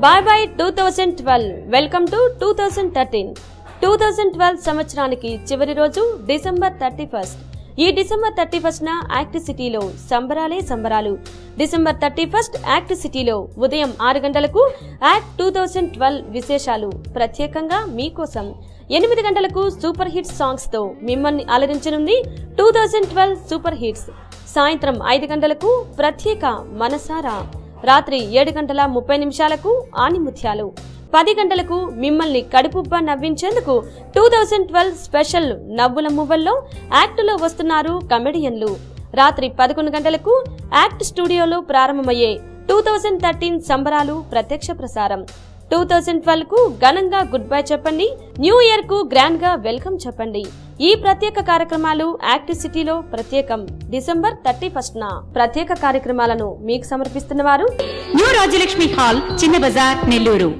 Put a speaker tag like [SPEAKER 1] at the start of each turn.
[SPEAKER 1] Bye bye 2012. Welcome to 2013. 2012 సంవత్సరానికి చివరి రోజు డిసెంబర్ 31. ఈ డిసెంబర్ 31న యాక్ట్ సిటీలో సంబరాలే సంబరాలు. డిసెంబర్ 31 యాక్ట్ సిటీలో ఉదయం 6 గంటలకు యాక్ట్ 2012 విశేషాలు ప్రత్యేకంగా మీకోసం. 8 గంటలకు సూపర్ హిట్స్ సాంగ్స్ తో మిమ్మల్ని అలరించనుంది 2012 సూపర్ హిట్స్. సాయంత్రం 5 గంటలకు ప్రత్యేక మనసారా. రాత్రి 7:30 ఆణిముత్యాలు. 10 గంటలకు మిమ్మల్ని కడుపుబ్బా నవ్వించేందుకు 2012 స్పెషల్ నవ్వుల మువ్వల్లో యాక్టులో వస్తున్నారు కమెడియన్లు. రాత్రి 11 గంటలకు యాక్ట్ స్టూడియోలో ప్రారంభమయ్యే 2013 సంబరాలు ప్రత్యక్ష ప్రసారం. 2012 కు ఘనంగా గుడ్ బై చెప్పండి, న్యూ ఇయర్ కు గ్రాండ్ గా వెల్కమ్ చెప్పండి. ఈ ప్రత్యేక కార్యక్రమాలు యాక్ట్ సిటీలో ప్రత్యేకం. డిసెంబర్ 31న ప్రత్యేక కార్యక్రమాలను మీకు సమర్పిస్తున్న వారు
[SPEAKER 2] న్యూ రాజ్యలక్ష్మి హాల్, చిన్న బజార్, నెల్లూరు.